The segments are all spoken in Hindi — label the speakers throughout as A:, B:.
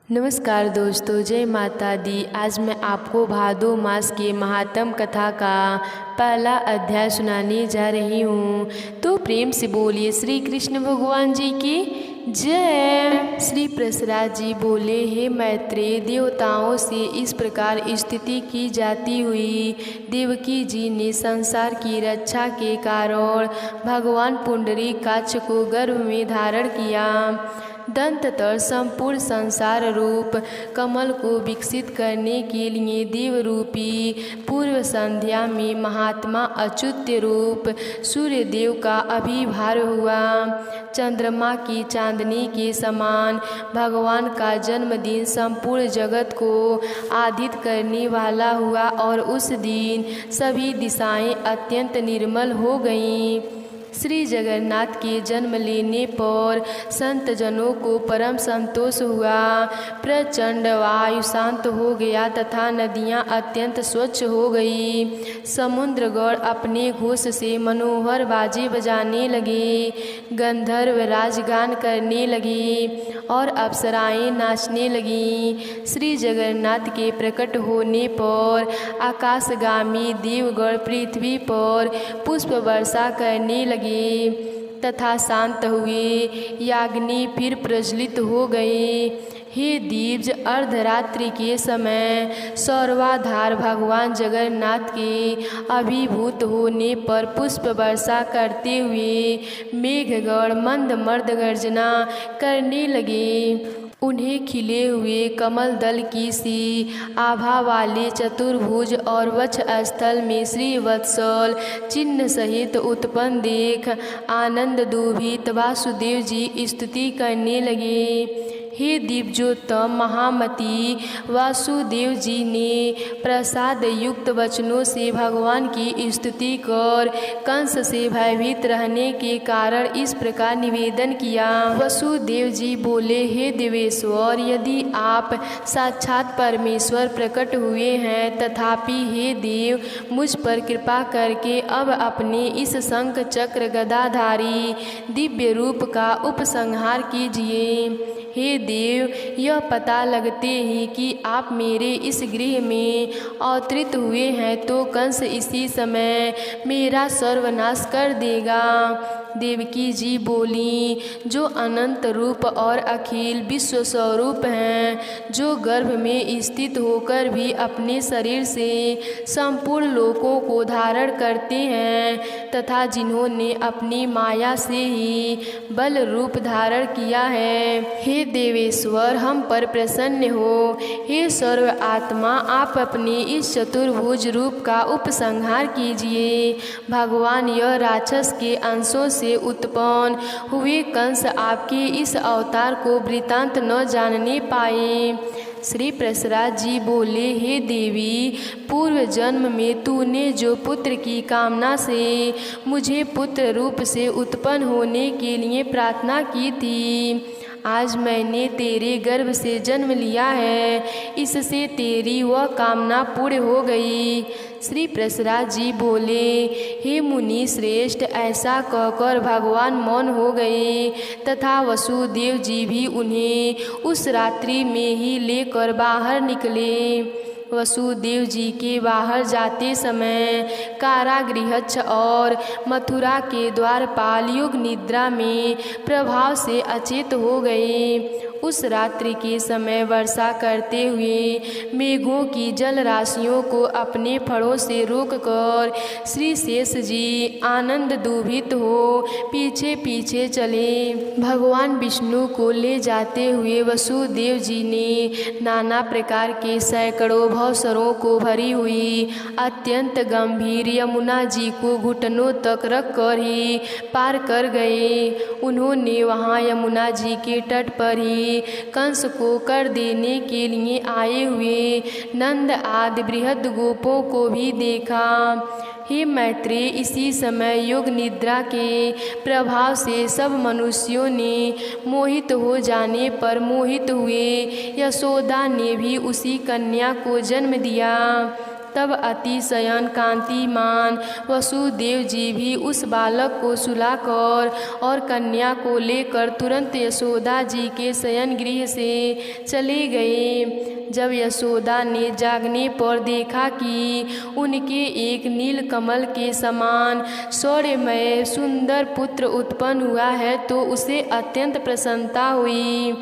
A: नमस्कार दोस्तों, जय माता दी। आज मैं आपको भादो मास के महात्म कथा का पहला अध्याय सुनाने जा रही हूँ। तो प्रेम से बोलिए श्री कृष्ण भगवान जी की जय। श्री प्रसराज जी बोले, हे मैत्रेय, देवताओं से इस प्रकार स्तुति की जाती हुई देवकी जी ने संसार की रक्षा के कारण भगवान पुंडरीकाक्ष को गर्भ में धारण किया। दंततर संपूर्ण संसार रूप कमल को विकसित करने के लिए देवरूपी पूर्व संध्या में महात्मा अच्युत्य रूप सूर्यदेव का अभिभार हुआ। चंद्रमा की चांदनी के समान भगवान का जन्मदिन संपूर्ण जगत को आदित करने वाला हुआ और उस दिन सभी दिशाएं अत्यंत निर्मल हो गईं। श्री जगन्नाथ के जन्म लेने पर संत जनों को परम संतोष हुआ। प्रचंड वायु शांत हो गया तथा नदियाँ अत्यंत स्वच्छ हो गई। समुद्रगण अपने घोष से मनोहर बाजे बजाने लगे, गंधर्व राजगान करने लगे और अप्सराएं नाचने लगीं। श्री जगन्नाथ के प्रकट होने पर आकाशगामी देवगण पृथ्वी पर पुष्प वर्षा करने लगे तथा शांत हुए। याग्नि फिर प्रज्वलित हो गए। हे दीप्ज, अर्धरात्रि के समय सर्वाधार भगवान जगन्नाथ के अभिभूत होने पर पुष्प वर्षा करते हुए मेघगण मंद मर्द गर्जना करने लगे। उन्हें खिले हुए कमल दल की सी आभा वाले चतुर्भुज और वक्ष स्थल में श्री वत्सल चिन्ह सहित उत्पन्न देख आनंद दुभित वासुदेव जी स्तुति करने लगे। हे दिव्योत्तम महामती, वासुदेव जी ने प्रसाद युक्त वचनों से भगवान की स्तुति कर कंस से भयभीत रहने के कारण इस प्रकार निवेदन किया। वसुदेव जी बोले, हे देवेश्वर, यदि आप साक्षात परमेश्वर प्रकट हुए हैं, तथापि हे देव, मुझ पर कृपा करके अब अपने इस शंख चक्र गदाधारी दिव्य रूप का उपसंहार कीजिए। हे देव, यह पता लगते ही कि आप मेरे इस गृह में अवतरित हुए हैं तो कंस इसी समय मेरा सर्वनाश कर देगा। देवकी जी बोली, जो अनंत रूप और अखिल विश्व स्वरूप हैं, जो गर्भ में स्थित होकर भी अपने शरीर से संपूर्ण लोकों को धारण करते हैं तथा जिन्होंने अपनी माया से ही बल रूप धारण किया है, हे देवेश्वर, हम पर प्रसन्न हो। हे सर्व आत्मा, आप अपने इस चतुर्भुज रूप का उपसंहार कीजिए। भगवान, यह राक्षस के अंशों से उत्पन्न हुए कंस आपके इस अवतार को वृतांत न जानने पाए। श्री प्रसराज जी बोले, हे देवी, पूर्व जन्म में तूने जो पुत्र की कामना से मुझे पुत्र रूप से उत्पन्न होने के लिए प्रार्थना की थी, आज मैंने तेरे गर्भ से जन्म लिया है, इससे तेरी वह कामना पूर्ण हो गई। श्री प्रसराज जी बोले, हे मुनि श्रेष्ठ, ऐसा कहकर भगवान मौन हो गए तथा वसुदेव जी भी उन्हें उस रात्रि में ही लेकर बाहर निकले। वसुदेव जी के बाहर जाते समय कारागृहस्थ और मथुरा के द्वारपाल युग निद्रा में प्रभाव से अचेत हो गए। उस रात्रि के समय वर्षा करते हुए मेघों की जल राशियों को अपने फड़ों से रोककर श्री शेष जी आनंद दुभित हो पीछे पीछे चले। भगवान विष्णु को ले जाते हुए वसुदेव जी ने नाना प्रकार के सैकड़ों भवसरों को भरी हुई अत्यंत गंभीर यमुना जी को घुटनों तक रखकर ही पार कर गए। उन्होंने वहाँ यमुना जी के तट पर ही कंस को कर देने के लिए आए हुए नंद आदि बृहद गोपों को भी देखा। हे मैत्रेय, इसी समय योग निद्रा के प्रभाव से सब मनुष्यों ने मोहित हो जाने पर मोहित हुए यशोदा ने भी उसी कन्या को जन्म दिया। तब अतिशयन कांतिमान वसुदेव जी भी उस बालक को सुलाकर और कन्या को लेकर तुरंत यशोदा जी के शयन गृह से चले गए। जब यशोदा ने जागने पर देखा कि उनके एक नील कमल के समान शौर्यमय सुंदर पुत्र उत्पन्न हुआ है तो उसे अत्यंत प्रसन्नता हुई।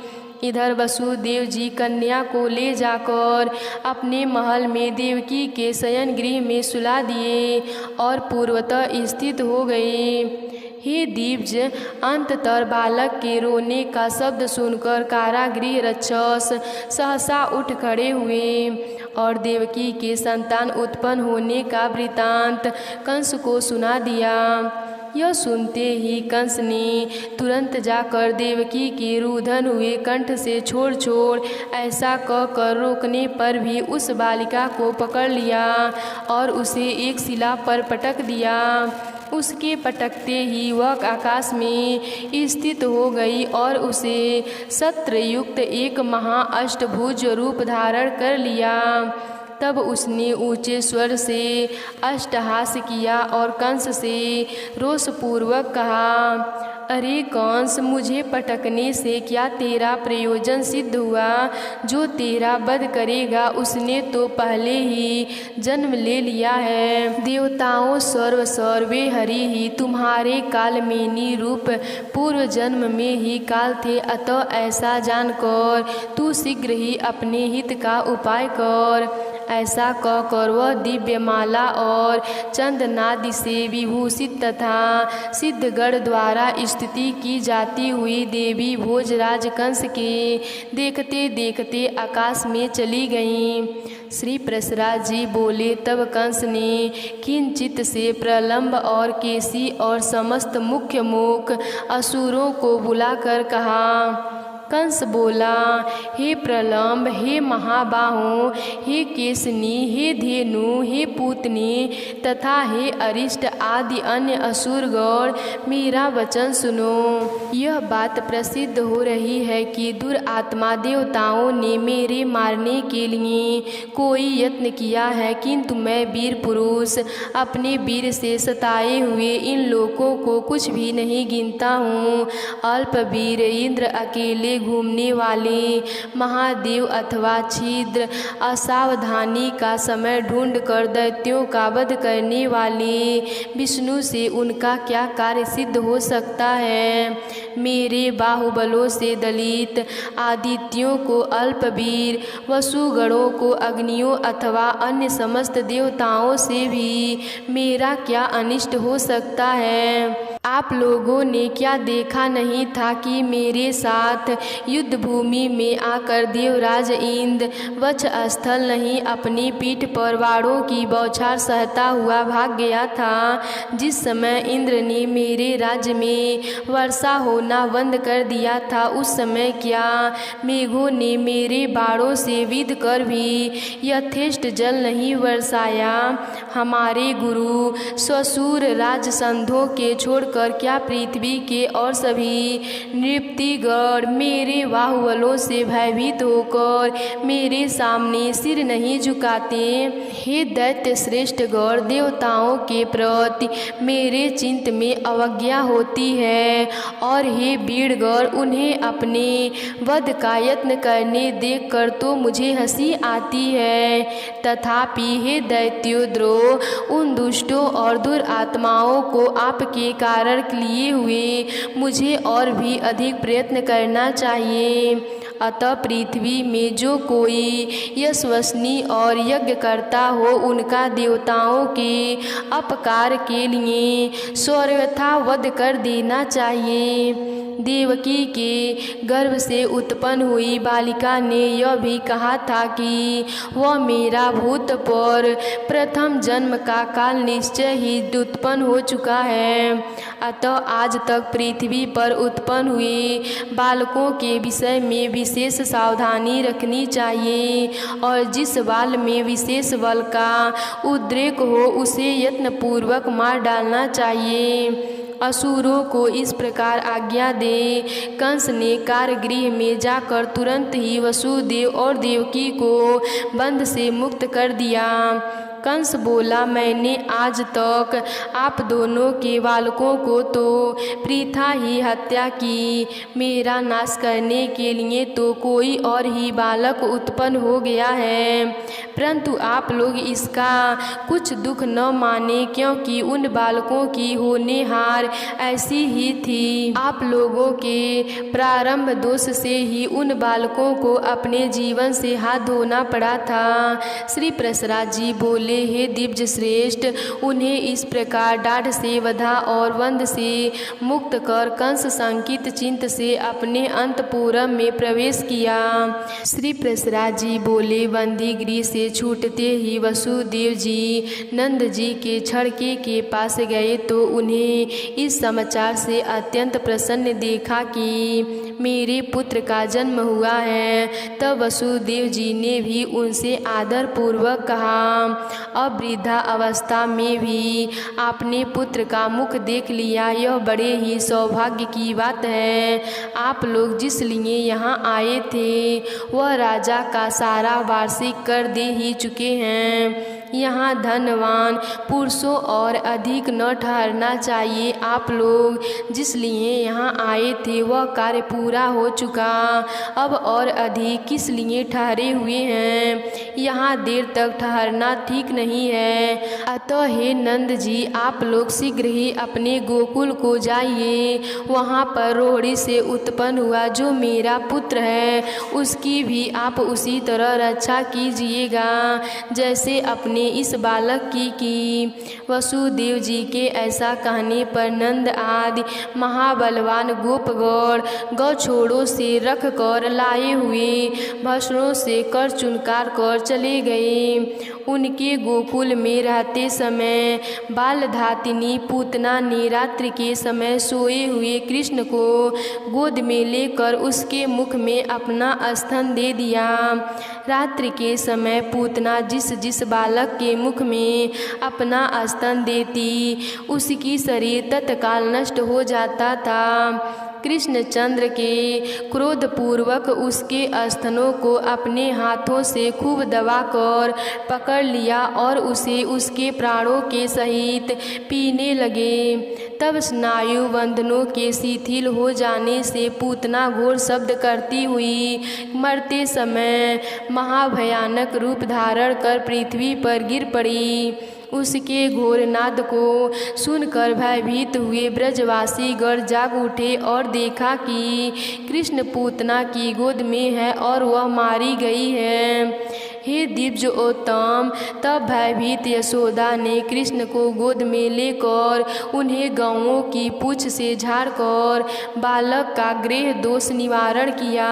A: इधर वसुदेव जी कन्या को ले जाकर अपने महल में देवकी के शयन गृह में सुला दिए और पूर्वतः स्थित हो गए। हे दीप्ज, अंततः बालक के रोने का शब्द सुनकर कारागृह रक्षस सहसा उठ खड़े हुए और देवकी के संतान उत्पन्न होने का वृतांत कंस को सुना दिया। यह सुनते ही कंस ने तुरंत जाकर देवकी के रुदन हुए कंठ से छोड़ छोड़ ऐसा कहकर रोकने पर भी उस बालिका को पकड़ लिया और उसे एक शिला पर पटक दिया। उसके पटकते ही वह आकाश में स्थित हो गई और उसे शस्त्रयुक्त एक महाअष्टभुज रूप धारण कर लिया। तब उसने ऊंचे स्वर से अट्टहास किया और कंस से रोषपूर्वक कहा, अरे कंस, मुझे पटकने से क्या तेरा प्रयोजन सिद्ध हुआ? जो तेरा वध करेगा उसने तो पहले ही जन्म ले लिया है। देवताओं सर्वे हरि ही तुम्हारे कालमेनी रूप पूर्व जन्म में ही काल थे, अतः ऐसा जानकर तू शीघ्र ही अपने हित का उपाय कर। ऐसा कहकर वह दिव्यमाला और चंदनादि से विभूषित तथा सिद्धगण द्वारा स्तुति की जाती हुई देवी भोजराज कंस के देखते देखते आकाश में चली गईं। श्री प्रसराज जी बोले, तब कंस ने किंचित से प्रलंब और केसी और समस्त मुख्य मूक असुरों को बुलाकर कहा। कंस बोला, हे प्रलंब, हे महाबाहो, हे केसनी, हे धेनु, हे पूतनी तथा हे अरिष्ट आदि अन्य असुरगण, मेरा वचन सुनो। यह बात प्रसिद्ध हो रही है कि दुरात्मा देवताओं ने मेरे मारने के लिए कोई यत्न किया है, किंतु मैं वीर पुरुष अपने वीर से सताए हुए इन लोगों को कुछ भी नहीं गिनता हूँ। अल्प वीर इंद्र, अकेले घूमने वाले महादेव अथवा छिद्र, असावधानी का समय ढूंढकर दैत्यों का वध करने वाले विष्णु से उनका क्या कार्य सिद्ध हो सकता है? मेरे बाहुबलों से दलित आदित्यों को अल्पवीर, वसुगणों को अग्नियों अथवा अन्य समस्त देवताओं से भी मेरा क्या अनिष्ट हो सकता है? आप लोगों ने क्या देखा नहीं था कि मेरे साथ युद्ध भूमि में आकर देवराज इंद्र वक्षस्थल नहीं अपनी पीठ पर वाड़ों की बौछार सहता हुआ भाग गया था? जिस समय इंद्र ने मेरे राज्य में वर्षा होना बंद कर दिया था, उस समय क्या मेघों ने मेरे बाड़ों से विद कर भी यथेष्ट जल नहीं बरसाया? हमारे गुरु स्वसूर राजसंधों के छोड़कर क्या पृथ्वी के और सभी नृपतिगण मेरे बाहुबलों से भयभीत होकर मेरे सामने सिर नहीं झुकाते? हे दैत्य श्रेष्ठ गण, देवताओं के प्रति मेरे चिंत में अवज्ञा होती है और हे वीरगण, उन्हें अपने वध का यत्न करने देखकर तो मुझे हंसी आती है। तथापि हे दैत्योद्रोह, उन दुष्टों और दुरात्माओं को आपके कारण लिए हुए मुझे और भी अधिक प्रयत्न करना चाहिए। अतः पृथ्वी में जो कोई यशस्वी और यज्ञ करता हो, उनका देवताओं के अपकार के लिए सर्वथा वध कर देना चाहिए। देवकी के गर्भ से उत्पन्न हुई बालिका ने यह भी कहा था कि वह मेरा भूत पर प्रथम जन्म का काल निश्चय ही उत्पन्न हो चुका है। अतः आज तक पृथ्वी पर उत्पन्न हुए बालकों के विषय में विशेष सावधानी रखनी चाहिए और जिस बाल में विशेष बल का उद्रेक हो उसे यत्नपूर्वक मार डालना चाहिए। असुरों को इस प्रकार आज्ञा दे। कंस ने कारागृह में जाकर तुरंत ही वसुदेव और देवकी को बंध से मुक्त कर दिया। कंस बोला, मैंने आज तक आप दोनों के बालकों को तो वृथा ही हत्या की, मेरा नाश करने के लिए तो कोई और ही बालक उत्पन्न हो गया है, परंतु आप लोग इसका कुछ दुख न माने, क्योंकि उन बालकों की होनहार ऐसी ही थी। आप लोगों के प्रारंभ दोष से ही उन बालकों को अपने जीवन से हाथ धोना पड़ा था। श्री प्रसराज जी बोले, हे दिव्य श्रेष्ठ, उन्हें इस प्रकार डाढ़ से वधा और वंद से मुक्त कर कंस संकित चिंत से अपने अंतपुर में प्रवेश किया। श्री प्रसराज जी बोले, बंदी गृह से छूटते ही वसुदेव जी नंद जी के छड़के के पास गए तो उन्हें इस समाचार से अत्यंत प्रसन्न देखा कि मेरे पुत्र का जन्म हुआ है। तब वसुदेव जी ने भी उनसे आदर पूर्वक कहा, अब वृद्धा अवस्था में भी आपने पुत्र का मुख देख लिया, यह बड़े ही सौभाग्य की बात है। आप लोग जिस लिए यहाँ आए थे वह राजा का सारा वार्षिक कर दे ही चुके हैं। यहाँ धनवान पुरुषों और अधिक न ठहरना चाहिए। आप लोग जिस लिए यहाँ आए थे वह कार्य पूरा हो चुका, अब और अधिक किस लिए ठहरे हुए हैं। यहाँ देर तक ठहरना ठीक नहीं है। अतः हे नंद जी, आप लोग शीघ्र ही अपने गोकुल को जाइए। वहाँ पर रोहिणी से उत्पन्न हुआ जो मेरा पुत्र है उसकी भी आप उसी तरह रक्षा कीजिएगा जैसे अपने इस बालक की। वसुदेव जी के ऐसा कहने पर नंद आदि महाबलवान गोपगण गौछोड़ों से रख कर लाए हुए भस्मों से कर चुनकार कर चले गए। उनके गोकुल में रहते समय बालधातिनी पूतना ने रात्रि के समय सोए हुए कृष्ण को गोद में लेकर उसके मुख में अपना स्तन दे दिया। रात्रि के समय पूतना जिस जिस बालक के मुख में अपना स्तन देती उसकी शरीर तत्काल नष्ट हो जाता था। कृष्णचंद्र के क्रोधपूर्वक उसके स्तनों को अपने हाथों से खूब दबाकर पकड़ लिया और उसे उसके प्राणों के सहित पीने लगे। तब स्नायु बंधनों के शिथिल हो जाने से पूतना घोर शब्द करती हुई मरते समय महाभयानक रूप धारण कर पृथ्वी पर गिर पड़ी। उसके घोर नाद को सुनकर भयभीत हुए ब्रजवासी गण जाग उठे और देखा कि कृष्ण पूतना की गोद में है और वह मारी गई है। हे दिव्योत्तम, तब भयभीत यशोदा ने कृष्ण को गोद में लेकर उन्हें गौओं की पूंछ से झाड़कर बालक का गृह दोष निवारण किया।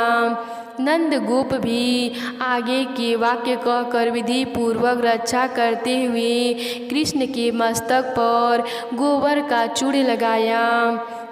A: नंद गोप भी आगे के वाक्य कहकर विधि पूर्वक रक्षा करते हुए कृष्ण के मस्तक पर गोबर का चूड़ लगाया।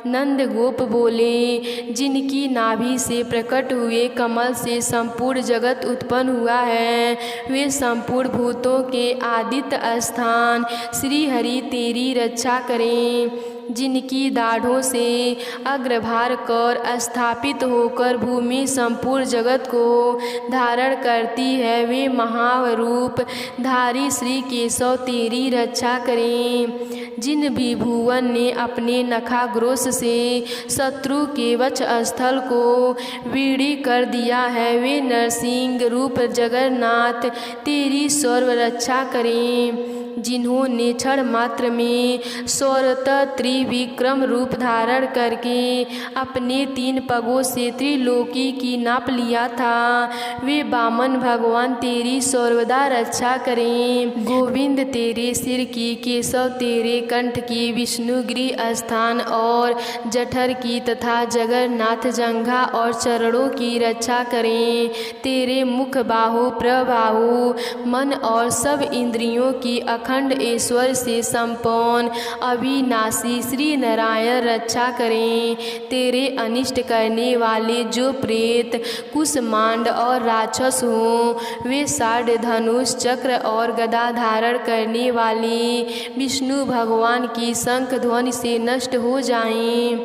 A: नंद गोप बोले, जिनकी नाभि से प्रकट हुए कमल से संपूर्ण जगत उत्पन्न हुआ है, वे संपूर्ण भूतों के आदित्य स्थान श्री हरि तेरी रक्षा करें। जिनकी दाढ़ों से अग्रभार कर स्थापित होकर भूमि संपूर्ण जगत को धारण करती है, वे महारूप धारी श्री केशव तेरी रक्षा करें। जिन भी भुवन ने अपने नखाग्रोश से शत्रु के वक्ष स्थल को वीड़ी कर दिया है, वे नरसिंह रूप जगन्नाथ तेरी सर्व रक्षा करें। जिन्होंने क्षण मात्र में सौरत त्रिविक्रम रूप धारण करके अपने 3 पगों से त्रिलोकी की नाप लिया था, वे वामन भगवान तेरी सर्वदा रक्षा करें। गोविंद तेरे सिर की, केशव तेरे कंठ की, विष्णु गृह स्थान और जठर की तथा जगन्नाथ जंघा और चरणों की रक्षा करें। तेरे मुख, बाहु, प्रबाहु, मन और सब इंद्रियों की अखंड ईश्वर से संपन्न अविनाशी श्री नारायण रक्षा करें। तेरे अनिष्ट करने वाले जो प्रेत, कुष्मांड और राक्षस हों, वे साढ़ धनुष, चक्र और गदा धारण करने वाले विष्णु भगवान की शंख ध्वनि से नष्ट हो जाएं।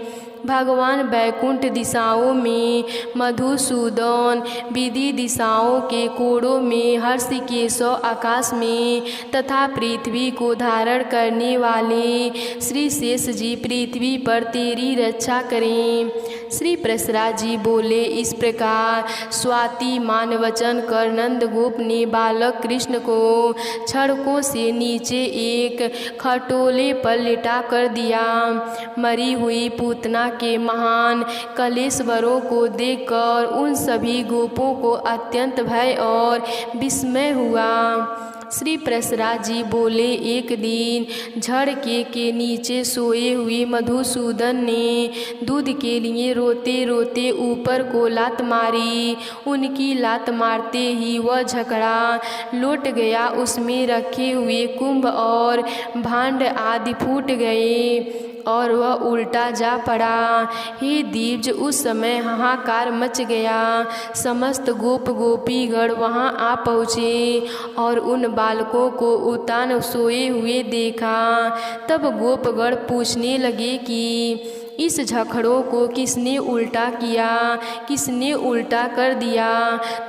A: भगवान वैकुंठ दिशाओं में, मधुसूदन विधि दिशाओं के कोड़ों में, हर्षिकेशव आकाश में तथा पृथ्वी को धारण करने वाले श्री शेष जी पृथ्वी पर तेरी रक्षा करें। श्री प्रसराज जी बोले। इस प्रकार स्वातिमान वचन कर नंद गोप ने बालक कृष्ण को छड़कों से नीचे एक खटोले पर लिटा कर दिया। मरी हुई पूतना के महान कलेश्वरों को देखकर उन सभी गोपों को अत्यंत भय और विस्मय हुआ। श्री प्रसराज जी बोले। एक दिन झड़के के नीचे सोए हुए मधुसूदन ने दूध के लिए रोते रोते ऊपर को लात मारी। उनकी लात मारते ही वह झकड़ा लौट गया। उसमें रखे हुए कुंभ और भांड आदि फूट गए और वह उल्टा जा पड़ा। हे दीवज, उस समय हाहाकार मच गया। समस्त गोप गोपीगण वहाँ आ पहुँचे और उन बालकों को उतान सोए हुए देखा। तब गोपगण पूछने लगे कि इस झखड़ों को किसने उल्टा किया, किसने उल्टा कर दिया।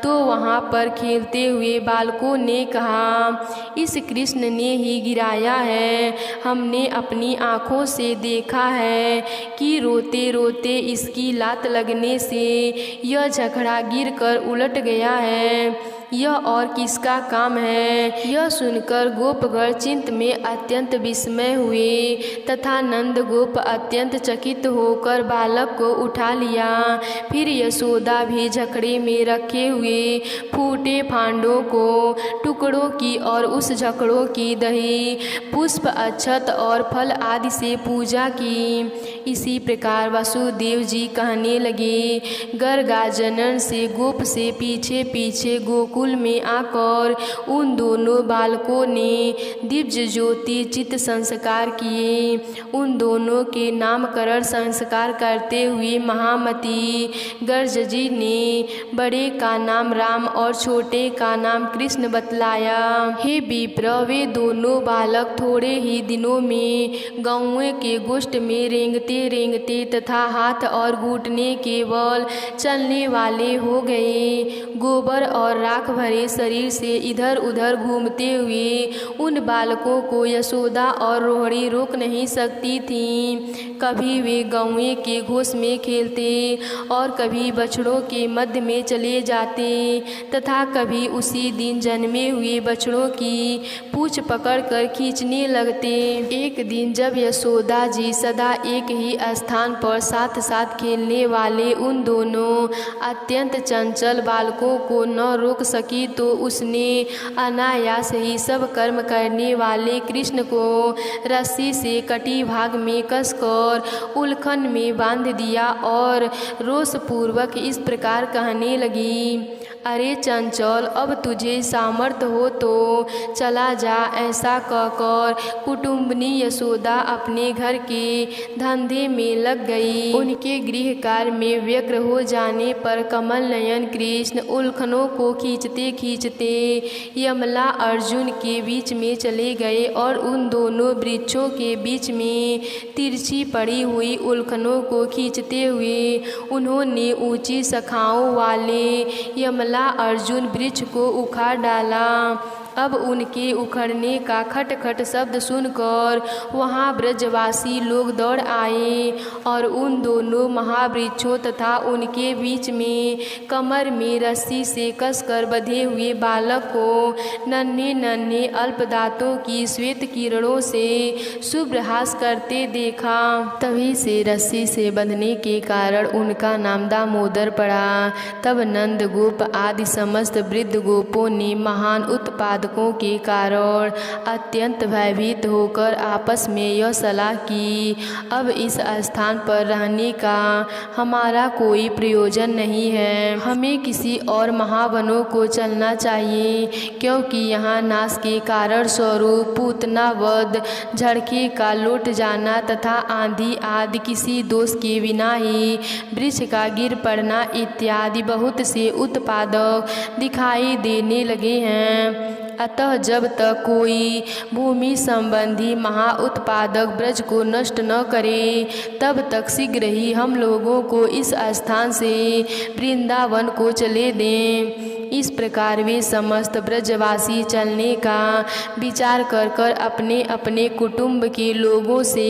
A: तो वहाँ पर खेलते हुए बालकों ने कहा, इस कृष्ण ने ही गिराया है। हमने अपनी आँखों से देखा है कि रोते रोते इसकी लात लगने से यह झखड़ा गिरकर उलट गया है। यह और किसका काम है। यह सुनकर गोपगण चिंत में अत्यंत विस्मय हुए तथा नंद गोप अत्यंत चकित होकर बालक को उठा लिया। फिर यशोदा भी झकड़े में रखे हुए फूटे फांडों को टुकड़ों की और उस झकड़ों की दही, पुष्प, अक्षत और फल आदि से पूजा की। इसी प्रकार वासुदेव जी कहने लगे। गर्गाजनन से गोप से पीछे पीछे गोकुल में आकर उन दोनों बालकों ने दिव्य ज्योति चित्त संस्कार किए। उन दोनों के नामकरण संस्कार करते हुए महामती गर्ज जी ने बड़े का नाम राम और छोटे का नाम कृष्ण बतलाया। हे विप्र, वे दोनों बालक थोड़े ही दिनों में गाँव के गोष्ठ में रेंगते रेंगते तथा हाथ और घुटने के बल चलने वाले हो गए। गोबर और राख भरे शरीर से इधर उधर घूमते हुए उन बालकों को यशोदा और रोहिणी रोक नहीं सकती थीं। कभी वे गौए के घोष में खेलते और कभी बछड़ों के मध्य में चले जाते तथा कभी उसी दिन जन्मे हुए बछड़ों की पूंछ पकड़कर खींचने लगते। एक दिन जब यशोदा जी सदा एक ही स्थान पर साथ साथ खेलने वाले उन दोनों अत्यंत चंचल बालकों को न रोक सकी तो उसने अनायास ही सब कर्म करने वाले कृष्ण को रस्सी से कटी भाग में कसकर उलखन में बांध दिया और रोषपूर्वक इस प्रकार कहने लगी, अरे चंचल, अब तुझे सामर्थ्य हो तो चला जा। ऐसा कहकर कुटुंबनी यशोदा अपने घर के धंधे में लग गई। उनके गृह कार्य में व्यग्र हो जाने पर कमल नयन कृष्ण उल्खनों को खींचते खींचते यमला अर्जुन के बीच में चले गए और उन दोनों वृक्षों के बीच में तिरछी पड़ी हुई उल्खनों को खींचते हुए उन्होंने ऊंची शाखाओं वाले यमला अर्जुन वृक्ष को उखाड़ डाला। अब उनके उखड़ने का खटखट शब्द सुनकर वहाँ ब्रजवासी लोग दौड़ आए और उन दोनों महावृक्षों तथा उनके बीच में कमर में रस्सी से कसकर बंधे हुए बालक को नन्हे नन्हे अल्प दांतों की श्वेत किरणों से शुभ्रहास करते देखा। तभी से रस्सी से बंधने के कारण उनका नाम दामोदर पड़ा। तब नंद गोप आदि समस्त वृद्ध गोपों ने महान उत्पादकों के कारण अत्यंत भयभीत होकर आपस में यह सलाह की, अब इस स्थान पर रहने का हमारा कोई प्रयोजन नहीं है। हमें किसी और महावनों को चलना चाहिए, क्योंकि यहाँ नाश के कारण स्वरूप पूतना वध, झड़के का लौट जाना तथा आंधी आदि किसी दोष के बिना ही वृक्ष का गिर पड़ना इत्यादि बहुत से उत्पादक दिखाई देने लगे हैं। अतः जब तक कोई भूमि संबंधी महाउत्पादक ब्रज को नष्ट न करे तब तक शीघ्र ही हम लोगों को इस स्थान से वृंदावन को चले दें। इस प्रकार वे समस्त ब्रजवासी चलने का विचार कर कर अपने अपने कुटुंब के लोगों से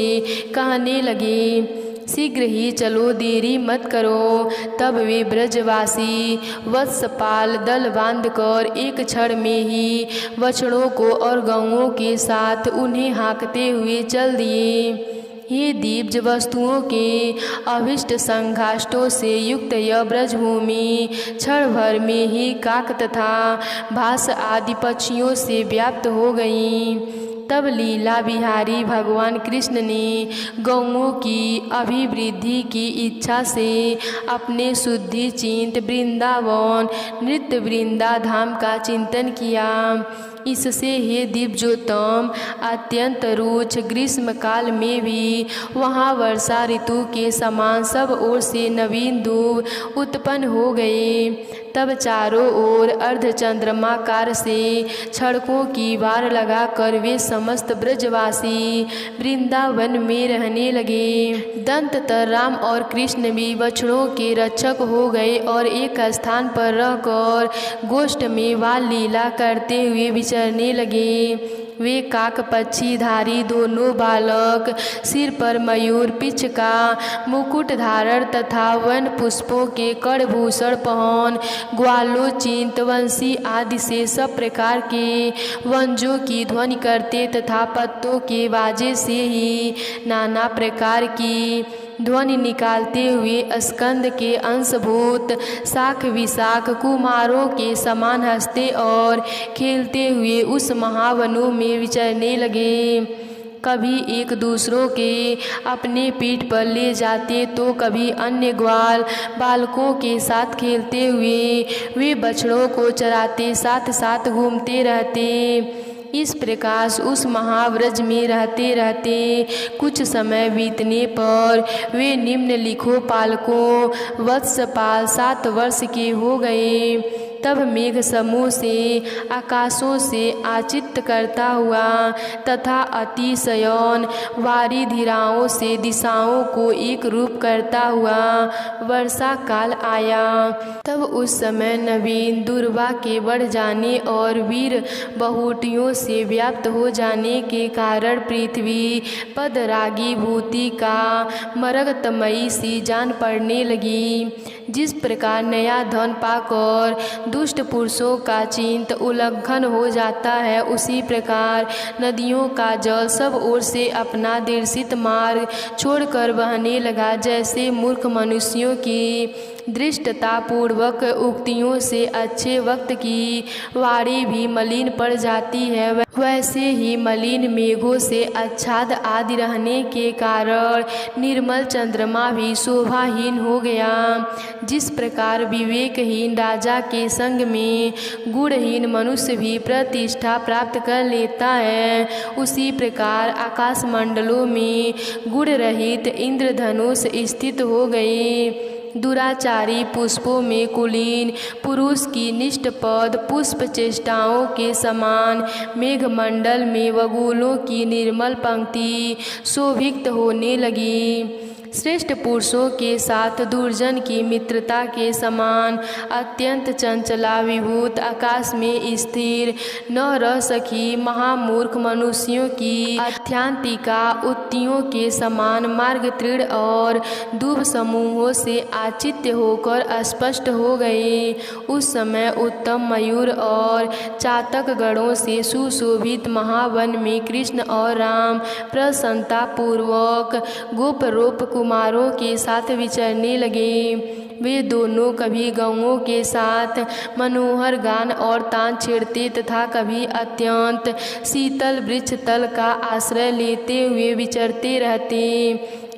A: कहने लगे, शीघ्र ही चलो, देरी मत करो। तब वे ब्रजवासी वत्सपाल दल बांधकर एक क्षण में ही बछड़ों को और गौओं के साथ उन्हें हाँकते हुए चल दिए। ये दिव्य वस्तुओं के अभिष्ट संघाष्टों से युक्त यह ब्रजभूमि क्षण भर में ही काक तथा भास आदि पक्षियों से व्याप्त हो गई। तब लीला बिहारी भगवान कृष्ण ने गौओं की अभिवृद्धि की इच्छा से अपने शुद्धि चिंत वृंदावन नृत्य वृंदाधाम का चिंतन किया। इससे हे दिव्योत्तम अत्यंत रुच ग्रीष्म काल में भी वहाँ वर्षा ऋतु के समान सब ओर से नवीन दूब उत्पन्न हो गए। तब चारों ओर अर्धचंद्रमाकार से सड़कों की वार लगाकर वे समस्त ब्रजवासी वृंदावन में रहने लगे। दंततर राम और कृष्ण भी बछड़ों के रक्षक हो गए और एक स्थान पर रहकर गोष्ठ में बाल लीला करते हुए विचरने लगे। वे काक पक्षीधारी दोनों बालक सिर पर मयूर पिच का मुकुट धारण तथा वन पुष्पों के कड़भूषण पहन ग्वालों चिंत वंशी आदि से सब प्रकार के वंजों की ध्वनि करते तथा पत्तों के बाजे से ही नाना प्रकार की ध्वनि निकालते हुए स्कंद के अंशभूत शाख विशाख कुमारों के समान हंसते और खेलते हुए उस महावनों में विचरने लगे। कभी एक दूसरों के अपने पीठ पर ले जाते तो कभी अन्य ग्वाल बालकों के साथ खेलते हुए वे बछड़ों को चराते साथ साथ घूमते रहते। इस प्रकार उस महाव्रज में रहते रहते कुछ समय बीतने पर वे निम्नलिखित पालकों वत्सपाल 7 वर्ष के हो गए। तब मेघ समूह से आकाशों से आचित्य करता हुआ तथा अतिशयन वारिधिराओं से दिशाओं को एक रूप करता हुआ वर्षा काल आया। तब उस समय नवीन दुर्वा के बढ़ जाने और वीर बहुटियों से व्याप्त हो जाने के कारण पृथ्वी पदरागी भूति का मरगतमयी सी जान पड़ने लगी। जिस प्रकार नया धन पाकर दुष्ट पुरुषों का चिंत उल्लंघन हो जाता है, उसी प्रकार नदियों का जल सब ओर से अपना दृढ़ित मार्ग छोड़कर बहने लगा। जैसे मूर्ख मनुष्यों की दृष्टता पूर्वक उक्तियों से अच्छे वक्त की वाणी भी मलिन पड़ जाती है, वैसे ही मलिन मेघों से आच्छाद आदि रहने के कारण निर्मल चंद्रमा भी शोभाहीन हो गया। जिस प्रकार विवेकहीन राजा के संग में गुणहीन मनुष्य भी प्रतिष्ठा प्राप्त कर लेता है, उसी प्रकार आकाश मंडलों में गुण रहित इंद्रधनुष स्थित हो गए। दुराचारी पुष्पों में कुलीन पुरुष की निष्ठपद पुष्प चेष्टाओं के समान मेघमंडल में बगुलों की निर्मल पंक्ति शोभित होने लगी। श्रेष्ठ पुरुषों के साथ दुर्जन की मित्रता के समान अत्यंत चंचला विभूत आकाश में स्थिर न रह सकी महामूर्ख मनुष्यों की अत्यांतिका उत्तियों के समान मार्ग तृण और दूब समूहों से आचित्य होकर स्पष्ट हो गए। उस समय उत्तम मयूर और चातक गणों से सुशोभित महावन में कृष्ण और राम प्रसन्नता पूर्वक गोपरोप कुमारों के साथ विचरने लगे। वे दोनों कभी गौओं के साथ मनोहर गान और तान छेड़ते तथा कभी अत्यंत शीतल वृक्ष तल का आश्रय लेते हुए विचरते रहते।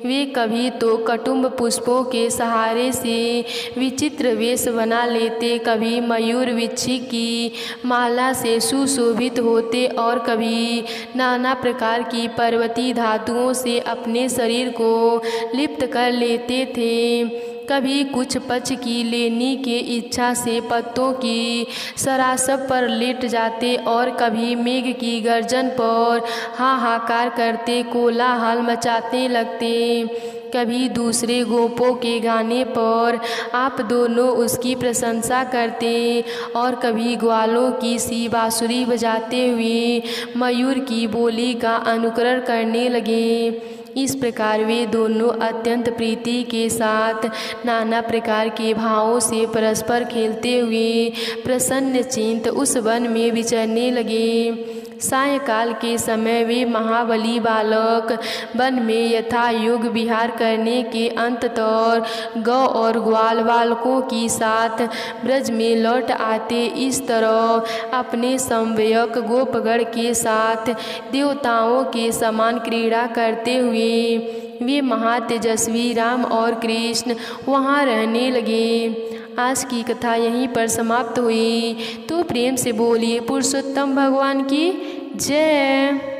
A: वे कभी तो कटुम्ब पुष्पों के सहारे से विचित्र वेश बना लेते, कभी मयूर वृक्षी की माला से सुशोभित होते और कभी नाना प्रकार की पर्वतीय धातुओं से अपने शरीर को लिप्त कर लेते थे। कभी कुछ पक्ष की लेने की इच्छा से पत्तों की सरासर पर लेट जाते और कभी मेघ की गर्जन पर हाहाकार करते कोलाहल मचाते लगते। कभी दूसरे गोपों के गाने पर आप दोनों उसकी प्रशंसा करते और कभी ग्वालों की सी बांसुरी बजाते हुए मयूर की बोली का अनुकरण करने लगे। इस प्रकार वे दोनों अत्यंत प्रीति के साथ नाना प्रकार के भावों से परस्पर खेलते हुए प्रसन्नचित्त उस वन में विचरने लगे। सायंकाल के समय वे महाबली बालक वन में यथायोग्य विहार करने के अंततः गौ और ग्वाल बालकों के साथ ब्रज में लौट आते। इस तरह अपने समवयस्क गोपगण के साथ देवताओं के समान क्रीड़ा करते हुए वे महातेजस्वी राम और कृष्ण वहाँ रहने लगे। आज की कथा यहीं पर समाप्त हुई। तो प्रेम से बोलिए पुरुषोत्तम भगवान की जय।